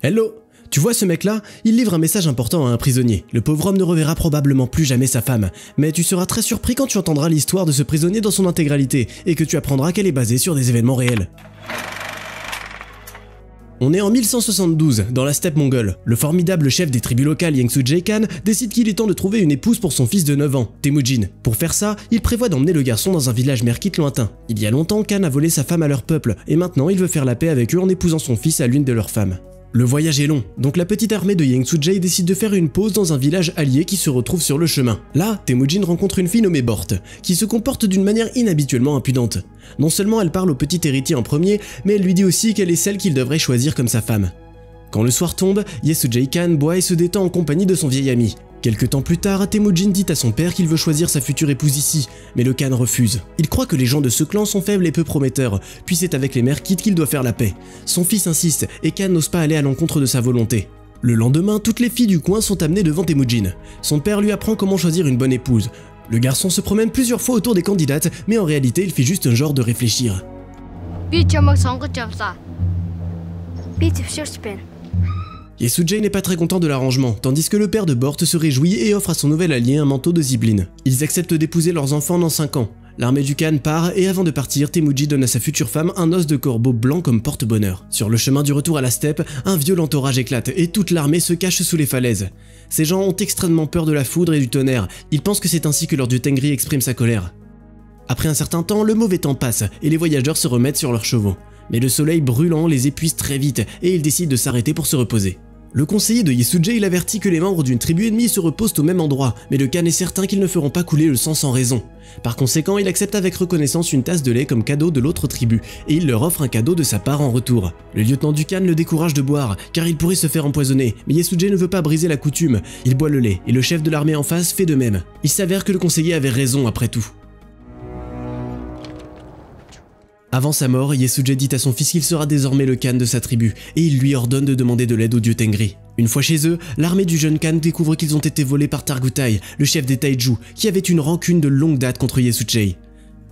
Hello! Tu vois ce mec-là? Il livre un message important à un prisonnier. Le pauvre homme ne reverra probablement plus jamais sa femme. Mais tu seras très surpris quand tu entendras l'histoire de ce prisonnier dans son intégralité et que tu apprendras qu'elle est basée sur des événements réels. On est en 1172, dans la steppe mongole. Le formidable chef des tribus locales Yengsujay Khan décide qu'il est temps de trouver une épouse pour son fils de 9 ans, Temujin. Pour faire ça, il prévoit d'emmener le garçon dans un village merkite lointain. Il y a longtemps, Khan a volé sa femme à leur peuple, et maintenant il veut faire la paix avec eux en épousant son fils à l'une de leurs femmes. Le voyage est long, donc la petite armée de Yengsujay décide de faire une pause dans un village allié qui se retrouve sur le chemin. Là, Temujin rencontre une fille nommée Bort, qui se comporte d'une manière inhabituellement impudente. Non seulement elle parle au petit héritier en premier, mais elle lui dit aussi qu'elle est celle qu'il devrait choisir comme sa femme. Quand le soir tombe, Yengsujay Khan boit et se détend en compagnie de son vieil ami. Quelque temps plus tard, Temujin dit à son père qu'il veut choisir sa future épouse ici, mais le Khan refuse. Il croit que les gens de ce clan sont faibles et peu prometteurs, puis c'est avec les merkites qu'il doit faire la paix. Son fils insiste, et Khan n'ose pas aller à l'encontre de sa volonté. Le lendemain, toutes les filles du coin sont amenées devant Temujin. Son père lui apprend comment choisir une bonne épouse. Le garçon se promène plusieurs fois autour des candidates, mais en réalité il fait juste un genre de réfléchir. Yengsujay n'est pas très content de l'arrangement, tandis que le père de Bort se réjouit et offre à son nouvel allié un manteau de zibeline. Ils acceptent d'épouser leurs enfants dans 5 ans. L'armée du Khan part et avant de partir, Temujin donne à sa future femme un os de corbeau blanc comme porte-bonheur. Sur le chemin du retour à la steppe, un violent orage éclate et toute l'armée se cache sous les falaises. Ces gens ont extrêmement peur de la foudre et du tonnerre, ils pensent que c'est ainsi que leur dieu Tengri exprime sa colère. Après un certain temps, le mauvais temps passe et les voyageurs se remettent sur leurs chevaux. Mais le soleil brûlant les épuise très vite et ils décident de s'arrêter pour se reposer. Le conseiller de Yengsujay avertit que les membres d'une tribu ennemie se reposent au même endroit, mais le Khan est certain qu'ils ne feront pas couler le sang sans raison. Par conséquent, il accepte avec reconnaissance une tasse de lait comme cadeau de l'autre tribu, et il leur offre un cadeau de sa part en retour. Le lieutenant du Khan le décourage de boire, car il pourrait se faire empoisonner, mais Yengsujay ne veut pas briser la coutume. Il boit le lait, et le chef de l'armée en face fait de même. Il s'avère que le conseiller avait raison après tout. Avant sa mort, Yengsujay dit à son fils qu'il sera désormais le Khan de sa tribu, et il lui ordonne de demander de l'aide au dieu Tengri. Une fois chez eux, l'armée du jeune Khan découvre qu'ils ont été volés par Targutai, le chef des Taiju, qui avait une rancune de longue date contre Yengsujay.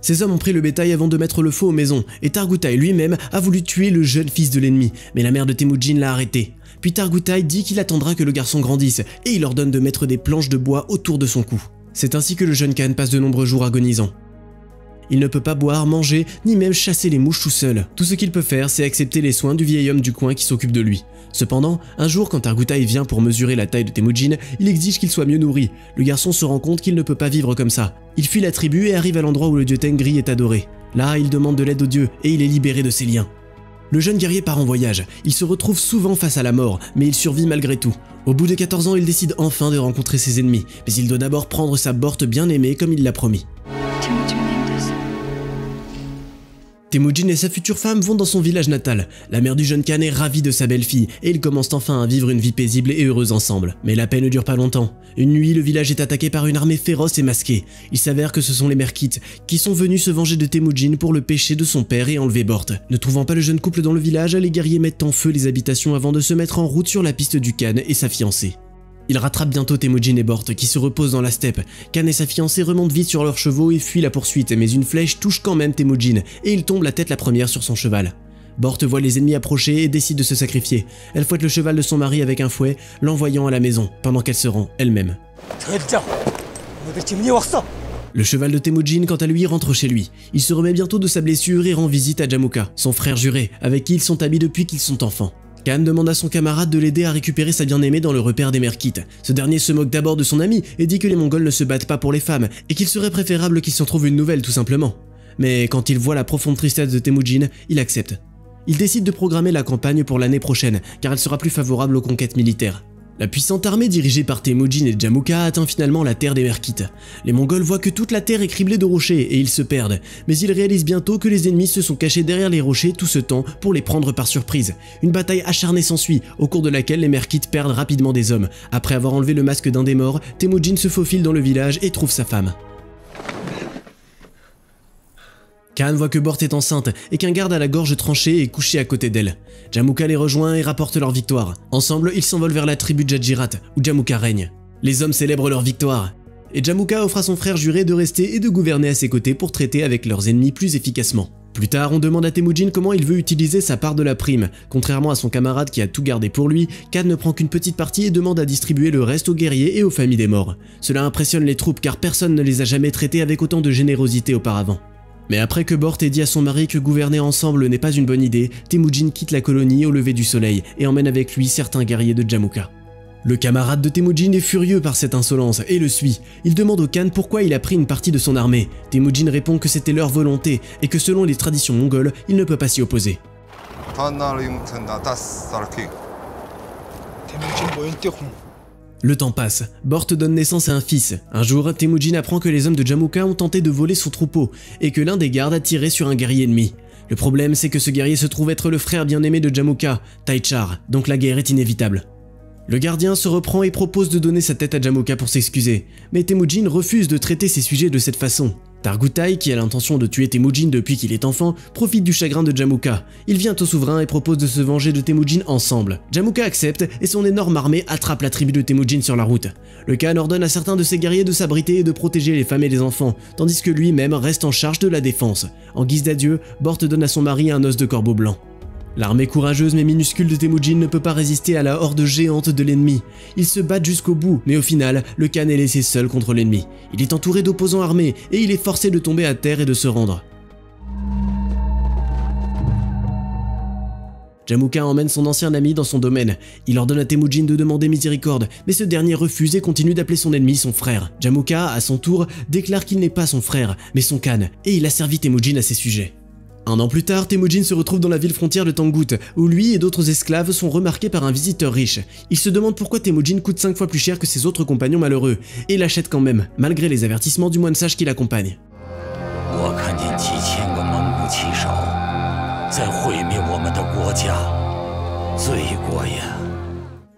Ces hommes ont pris le bétail avant de mettre le feu aux maisons, et Targutai lui-même a voulu tuer le jeune fils de l'ennemi, mais la mère de Temujin l'a arrêté. Puis Targutai dit qu'il attendra que le garçon grandisse, et il ordonne de mettre des planches de bois autour de son cou. C'est ainsi que le jeune Khan passe de nombreux jours agonisants. Il ne peut pas boire, manger, ni même chasser les mouches tout seul. Tout ce qu'il peut faire, c'est accepter les soins du vieil homme du coin qui s'occupe de lui. Cependant, un jour quand Targutai vient pour mesurer la taille de Temujin, il exige qu'il soit mieux nourri. Le garçon se rend compte qu'il ne peut pas vivre comme ça. Il fuit la tribu et arrive à l'endroit où le dieu Tengri est adoré. Là, il demande de l'aide au dieu et il est libéré de ses liens. Le jeune guerrier part en voyage. Il se retrouve souvent face à la mort, mais il survit malgré tout. Au bout de 14 ans, il décide enfin de rencontrer ses ennemis, mais il doit d'abord prendre sa Bort bien aimée comme il l'a promis. Temujin et sa future femme vont dans son village natal. La mère du jeune Khan est ravie de sa belle-fille et ils commencent enfin à vivre une vie paisible et heureuse ensemble. Mais la paix ne dure pas longtemps. Une nuit, le village est attaqué par une armée féroce et masquée. Il s'avère que ce sont les merkites qui sont venus se venger de Temujin pour le péché de son père et enlever Bort. Ne trouvant pas le jeune couple dans le village, les guerriers mettent en feu les habitations avant de se mettre en route sur la piste du Khan et sa fiancée. Ils rattrapent bientôt Temujin et Bort qui se reposent dans la steppe. Khan et sa fiancée remontent vite sur leurs chevaux et fuient la poursuite, mais une flèche touche quand même Temujin et il tombe la tête la première sur son cheval. Bort voit les ennemis approcher et décide de se sacrifier. Elle fouette le cheval de son mari avec un fouet, l'envoyant à la maison, pendant qu'elle se rend elle-même. Le cheval de Temujin, quant à lui, rentre chez lui. Il se remet bientôt de sa blessure et rend visite à Jamuka, son frère juré, avec qui ils sont amis depuis qu'ils sont enfants. Khan demande à son camarade de l'aider à récupérer sa bien-aimée dans le repère des merkites. Ce dernier se moque d'abord de son ami et dit que les Mongols ne se battent pas pour les femmes et qu'il serait préférable qu'il s'en trouve une nouvelle tout simplement. Mais quand il voit la profonde tristesse de Temujin, il accepte. Il décide de programmer la campagne pour l'année prochaine car elle sera plus favorable aux conquêtes militaires. La puissante armée dirigée par Temujin et Jamuka atteint finalement la terre des merkites. Les Mongols voient que toute la terre est criblée de rochers et ils se perdent, mais ils réalisent bientôt que les ennemis se sont cachés derrière les rochers tout ce temps pour les prendre par surprise. Une bataille acharnée s'ensuit, au cours de laquelle les merkites perdent rapidement des hommes. Après avoir enlevé le masque d'un des morts, Temujin se faufile dans le village et trouve sa femme. Khan voit que Bort est enceinte et qu'un garde à la gorge tranchée est couché à côté d'elle. Jamuka les rejoint et rapporte leur victoire. Ensemble, ils s'envolent vers la tribu de Jajirat, où Jamuka règne. Les hommes célèbrent leur victoire. Et Jamuka offre à son frère juré de rester et de gouverner à ses côtés pour traiter avec leurs ennemis plus efficacement. Plus tard, on demande à Temujin comment il veut utiliser sa part de la prime. Contrairement à son camarade qui a tout gardé pour lui, Khan ne prend qu'une petite partie et demande à distribuer le reste aux guerriers et aux familles des morts. Cela impressionne les troupes car personne ne les a jamais traités avec autant de générosité auparavant. Mais après que Bort ait dit à son mari que gouverner ensemble n'est pas une bonne idée, Temujin quitte la colonie au lever du soleil et emmène avec lui certains guerriers de Jamukha. Le camarade de Temujin est furieux par cette insolence et le suit. Il demande au Khan pourquoi il a pris une partie de son armée. Temujin répond que c'était leur volonté et que selon les traditions mongoles, il ne peut pas s'y opposer. Le temps passe, Bort donne naissance à un fils. Un jour, Temujin apprend que les hommes de Jamukha ont tenté de voler son troupeau et que l'un des gardes a tiré sur un guerrier ennemi. Le problème, c'est que ce guerrier se trouve être le frère bien-aimé de Jamukha, Taichar, donc la guerre est inévitable. Le gardien se reprend et propose de donner sa tête à Jamukha pour s'excuser, mais Temujin refuse de traiter ses sujets de cette façon. Targutai, qui a l'intention de tuer Temujin depuis qu'il est enfant, profite du chagrin de Jamukha. Il vient au souverain et propose de se venger de Temujin ensemble. Jamukha accepte et son énorme armée attrape la tribu de Temujin sur la route. Le Khan ordonne à certains de ses guerriers de s'abriter et de protéger les femmes et les enfants, tandis que lui-même reste en charge de la défense. En guise d'adieu, Bort donne à son mari un os de corbeau blanc. L'armée courageuse mais minuscule de Temujin ne peut pas résister à la horde géante de l'ennemi. Ils se battent jusqu'au bout, mais au final, le Khan est laissé seul contre l'ennemi. Il est entouré d'opposants armés et il est forcé de tomber à terre et de se rendre. Jamukha emmène son ancien ami dans son domaine. Il ordonne à Temujin de demander miséricorde, mais ce dernier refuse et continue d'appeler son ennemi son frère. Jamukha, à son tour, déclare qu'il n'est pas son frère, mais son Khan, et il a servi Temujin à ses sujets. Un an plus tard, Temujin se retrouve dans la ville frontière de Tangut, où lui et d'autres esclaves sont remarqués par un visiteur riche. Il se demande pourquoi Temujin coûte 5 fois plus cher que ses autres compagnons malheureux, et l'achète quand même, malgré les avertissements du moine sage qui l'accompagne.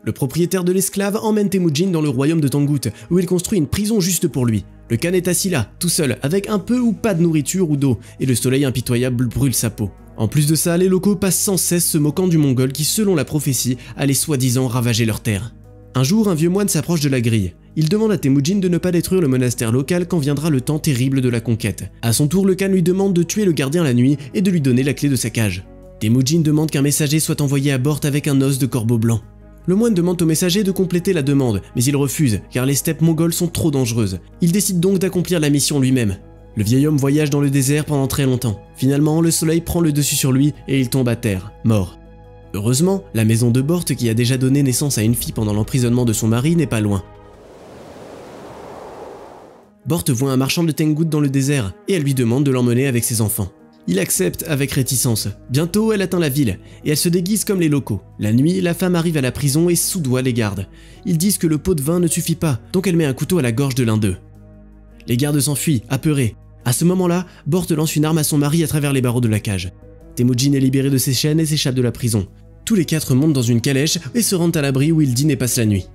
Le propriétaire de l'esclave emmène Temujin dans le royaume de Tangut, où il construit une prison juste pour lui. Le Khan est assis là, tout seul, avec un peu ou pas de nourriture ou d'eau, et le soleil impitoyable brûle sa peau. En plus de ça, les locaux passent sans cesse se moquant du Mongol qui, selon la prophétie, allait soi-disant ravager leurs terres. Un jour, un vieux moine s'approche de la grille. Il demande à Temujin de ne pas détruire le monastère local quand viendra le temps terrible de la conquête. À son tour, le Khan lui demande de tuer le gardien la nuit et de lui donner la clé de sa cage. Temujin demande qu'un messager soit envoyé à Bort avec un os de corbeau blanc. Le moine demande au messager de compléter la demande, mais il refuse, car les steppes mongoles sont trop dangereuses. Il décide donc d'accomplir la mission lui-même. Le vieil homme voyage dans le désert pendant très longtemps. Finalement, le soleil prend le dessus sur lui et il tombe à terre, mort. Heureusement, la maison de Bort, qui a déjà donné naissance à une fille pendant l'emprisonnement de son mari, n'est pas loin. Bort voit un marchand de Tangut dans le désert et elle lui demande de l'emmener avec ses enfants. Il accepte avec réticence. Bientôt, elle atteint la ville, et elle se déguise comme les locaux. La nuit, la femme arrive à la prison et soudoie les gardes. Ils disent que le pot de vin ne suffit pas, donc elle met un couteau à la gorge de l'un d'eux. Les gardes s'enfuient, apeurés. À ce moment-là, Bort lance une arme à son mari à travers les barreaux de la cage. Temujin est libéré de ses chaînes et s'échappe de la prison. Tous les 4 montent dans une calèche et se rendent à l'abri où ils dînent et passent la nuit.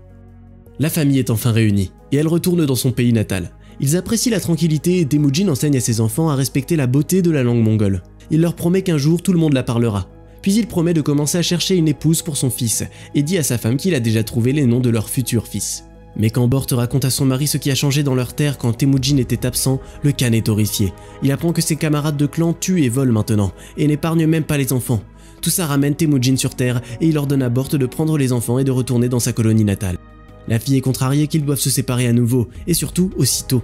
La famille est enfin réunie, et elle retourne dans son pays natal. Ils apprécient la tranquillité et Temujin enseigne à ses enfants à respecter la beauté de la langue mongole. Il leur promet qu'un jour tout le monde la parlera. Puis il promet de commencer à chercher une épouse pour son fils et dit à sa femme qu'il a déjà trouvé les noms de leur futur fils. Mais quand Bort raconte à son mari ce qui a changé dans leur terre quand Temujin était absent, le Khan est horrifié. Il apprend que ses camarades de clan tuent et volent maintenant et n'épargnent même pas les enfants. Tout ça ramène Temujin sur terre et il ordonne à Bort de prendre les enfants et de retourner dans sa colonie natale. La fille est contrariée qu'ils doivent se séparer à nouveau, et surtout aussitôt.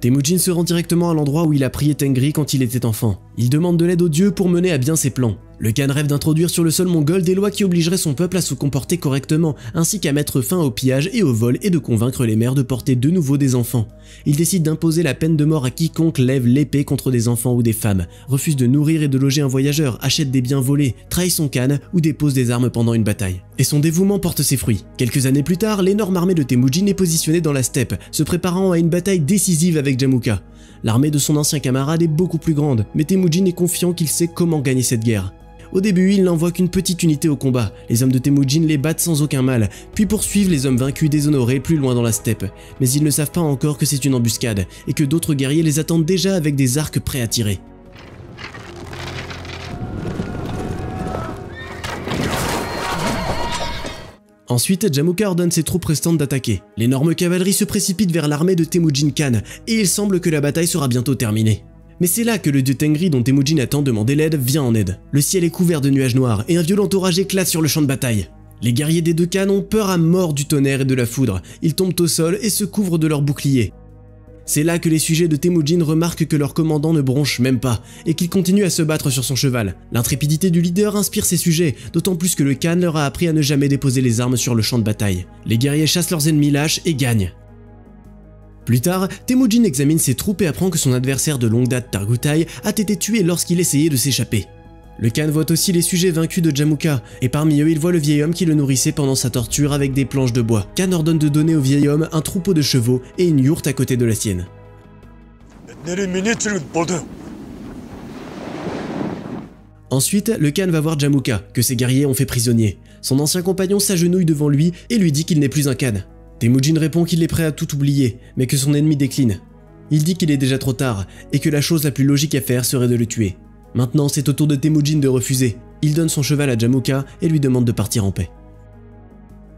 Temujin se rend directement à l'endroit où il a prié Tengri quand il était enfant. Il demande de l'aide aux dieux pour mener à bien ses plans. Le Khan rêve d'introduire sur le sol mongol des lois qui obligeraient son peuple à se comporter correctement, ainsi qu'à mettre fin au pillage et au vol et de convaincre les mères de porter de nouveau des enfants. Il décide d'imposer la peine de mort à quiconque lève l'épée contre des enfants ou des femmes, refuse de nourrir et de loger un voyageur, achète des biens volés, trahit son Khan ou dépose des armes pendant une bataille. Et son dévouement porte ses fruits. Quelques années plus tard, l'énorme armée de Temujin est positionnée dans la steppe, se préparant à une bataille décisive avec Jamukha. L'armée de son ancien camarade est beaucoup plus grande, mais Temujin est confiant qu'il sait comment gagner cette guerre. Au début, il n'envoie qu'une petite unité au combat, les hommes de Temujin les battent sans aucun mal, puis poursuivent les hommes vaincus déshonorés plus loin dans la steppe. Mais ils ne savent pas encore que c'est une embuscade, et que d'autres guerriers les attendent déjà avec des arcs prêts à tirer. Ensuite, Jamuka ordonne ses troupes restantes d'attaquer. L'énorme cavalerie se précipite vers l'armée de Temujin Khan, et il semble que la bataille sera bientôt terminée. Mais c'est là que le dieu Tengri dont Temujin a tant demandé l'aide vient en aide. Le ciel est couvert de nuages noirs, et un violent orage éclate sur le champ de bataille. Les guerriers des deux clans ont peur à mort du tonnerre et de la foudre, ils tombent au sol et se couvrent de leurs boucliers. C'est là que les sujets de Temujin remarquent que leur commandant ne bronche même pas, et qu'il continue à se battre sur son cheval. L'intrépidité du leader inspire ses sujets, d'autant plus que le Khan leur a appris à ne jamais déposer les armes sur le champ de bataille. Les guerriers chassent leurs ennemis lâches et gagnent. Plus tard, Temujin examine ses troupes et apprend que son adversaire de longue date Targutai a été tué lorsqu'il essayait de s'échapper. Le Khan voit aussi les sujets vaincus de Jamuka, et parmi eux il voit le vieil homme qui le nourrissait pendant sa torture avec des planches de bois. Khan ordonne de donner au vieil homme un troupeau de chevaux et une yourte à côté de la sienne. Ensuite, le Khan va voir Jamuka, que ses guerriers ont fait prisonnier. Son ancien compagnon s'agenouille devant lui et lui dit qu'il n'est plus un Khan. Temujin répond qu'il est prêt à tout oublier, mais que son ennemi décline. Il dit qu'il est déjà trop tard, et que la chose la plus logique à faire serait de le tuer. Maintenant, c'est au tour de Temujin de refuser. Il donne son cheval à Jamuka et lui demande de partir en paix.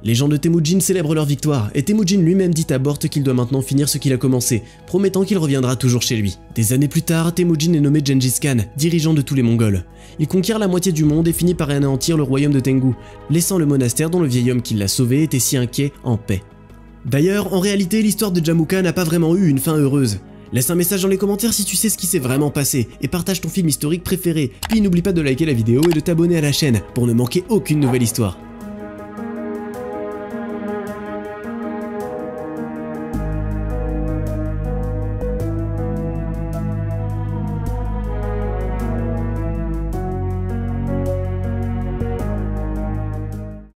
Les gens de Temujin célèbrent leur victoire, et Temujin lui-même dit à Bort qu'il doit maintenant finir ce qu'il a commencé, promettant qu'il reviendra toujours chez lui. Des années plus tard, Temujin est nommé Gengis Khan, dirigeant de tous les Mongols. Il conquiert la moitié du monde et finit par anéantir le royaume de Tengu, laissant le monastère dont le vieil homme qui l'a sauvé était si inquiet en paix. D'ailleurs, en réalité, l'histoire de Jamuka n'a pas vraiment eu une fin heureuse. Laisse un message dans les commentaires si tu sais ce qui s'est vraiment passé, et partage ton film historique préféré. Puis n'oublie pas de liker la vidéo et de t'abonner à la chaîne pour ne manquer aucune nouvelle histoire.